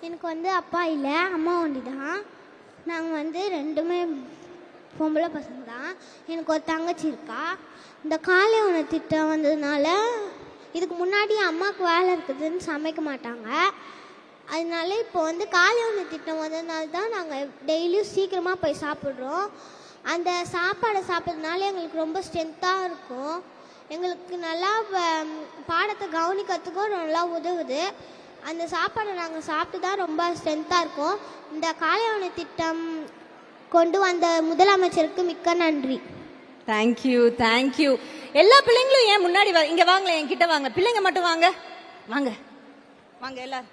எனக்கு வந்து அப்பா இல்லை, அம்மா ஒண்டி தான். நாங்கள் வந்து ரெண்டுமே பொம்பளை பசங்க தான். எனக்கு ஒரு தங்கச்சி இருக்கா. இந்த காலை உணவு திட்டம் வந்ததுனால இதுக்கு முன்னாடி அம்மாவுக்கு வேலை இருக்குதுன்னு சமைக்க மாட்டாங்க. அதனால இப்போ வந்து காலை உணவு திட்டம் வந்ததுனால தான் நாங்கள் டெய்லியும் சீக்கிரமாக போய் சாப்பிட்றோம். அந்த சாப்பாடை சாப்பிட்றதுனால எங்களுக்கு ரொம்ப ஸ்ட்ரென்த்தாக இருக்கும். எங்களுக்கு நல்லா பாடத்தை கவனிக்கிறதுக்கும் நல்லா உதவுது. அந்த சாப்பாடை நாங்கள் சாப்பிட்டு தான் ரொம்ப ஸ்ட்ரென்த்தாக இருக்கும். இந்த காலை உணவு திட்டம் கொண்டு வந்த முதலமைச்சருக்கு மிக்க நன்றி. Thank you thank you. எல்லா பிள்ளைங்களும் ஏன் முன்னாடி இங்க வாங்களேன், என்கிட்ட வாங்க. பிள்ளைங்க மட்டும் வாங்க வாங்க வாங்க எல்லாரும்.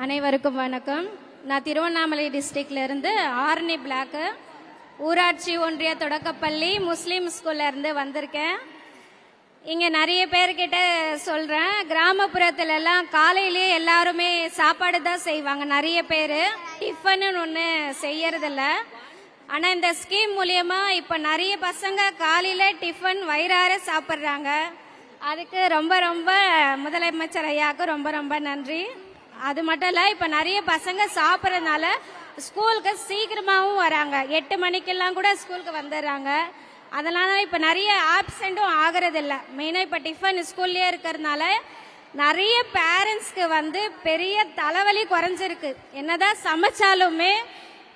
அனைவருக்கும் வணக்கம். நான் திருவண்ணாமலை டிஸ்ட்ரிக்ட்ல இருந்து ஆரணி பிளாக்கு ஊராட்சி ஒன்றிய தொடக்கப்பள்ளி முஸ்லீம் ஸ்கூல்ல இருந்து வந்திருக்கேன். இங்க நிறைய பேர்கிட்ட சொல்றேன், கிராமப்புறத்துல எல்லாம் காலையிலேயே எல்லாருமே சாப்பாடு தான் செய்வாங்க. நிறைய பேர் டிஃபன் ஒன்று செய்யறதில்ல. ஆனா இந்த ஸ்கீம் மூலியமா இப்ப நிறைய பசங்க காலையில டிஃபன் வயிறார சாப்பிட்றாங்க. அதுக்கு ரொம்ப ரொம்ப முதலமைச்சர் ஐயாவுக்கு ரொம்ப ரொம்ப நன்றி. அது மட்டும் இல்ல, இப்ப நிறைய பசங்க சாப்பிட்றதுனால ஸ்கூலுக்கு சீக்கிரமாவும் வராங்க. 8 மணிக்கெல்லாம் கூட ஸ்கூலுக்கு வந்துடுறாங்க. அதனால இப்ப நிறைய ஆப்சென்ட்டும் ஆகிறது இல்லை. மெயினா இப்ப டிஃபன் ஸ்கூல்லயே இருக்கிறதுனால நிறைய பேரண்ட்ஸ்க்கு வந்து பெரிய தலைவலி குறைஞ்சிருக்கு. என்னதான் சமைச்சாலுமே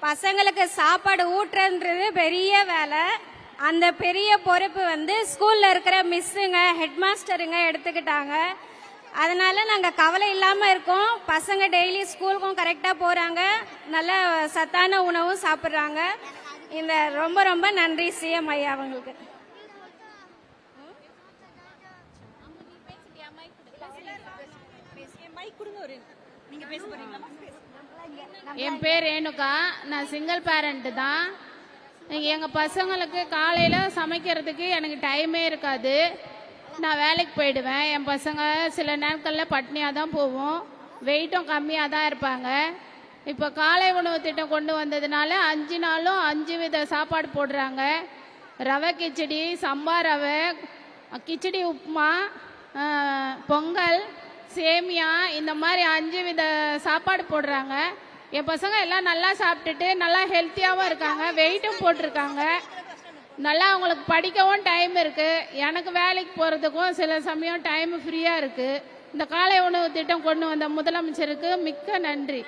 பசங்களுக்கு சாப்பாடு ஊட்டுறன்றது பெரிய வேலை. அந்த பெரிய பொறுப்பு வந்து ஸ்கூல்ல இருக்கிற மிஸ்ஸுங்க ஹெட் மாஸ்டருங்க எடுத்துக்கிட்டாங்க. அதனால நாங்க கவலை இல்லாம இருக்கோம். பசங்க டெய்லி ஸ்கூலுக்கும் கரெக்டா போறாங்க, நல்ல சத்தான உணவும் சாப்பிடுறாங்க. இந்த ரொம்ப ரொம்ப நன்றி சிஎம் ஐயா அவங்களுக்கு. என் பேர் ரேணுகா. நான் சிங்கிள் பேரண்ட் தான். எங்கள் பசங்களுக்கு காலையில் சமைக்கிறதுக்கு எனக்கு டைமே இருக்காது. நான் வேலைக்கு போயிடுவேன். என் பசங்க சில நாட்களில் பட்னியாக தான் போவோம். வெயிட்டும் கம்மியாக தான் இருப்பாங்க. இப்போ காலை உணவு திட்டம் கொண்டு வந்ததுனால 5 நாளும் 5 வித சாப்பாடு போடுறாங்க. ரவை கிச்சடி, சம்பா ரவை கிச்சடி, உப்புமா, பொங்கல், சேமியா, இந்த மாதிரி 5 வித சாப்பாடு போடுறாங்க. என் பசங்க எல்லாம் நல்லா சாப்பிட்டுட்டு நல்லா ஹெல்த்தியாகவும் இருக்காங்க, வெயிட்டும் போட்டிருக்காங்க. நல்லா அவங்களுக்கு படிக்கவும் டைம் இருக்கு. எனக்கு வேலைக்கு போகிறதுக்கும் சில சமயம் டைம் ஃப்ரீயாக இருக்கு. இந்த காலை உணவு திட்டம் கொண்டு வந்த முதலமைச்சருக்கு மிக்க நன்றி.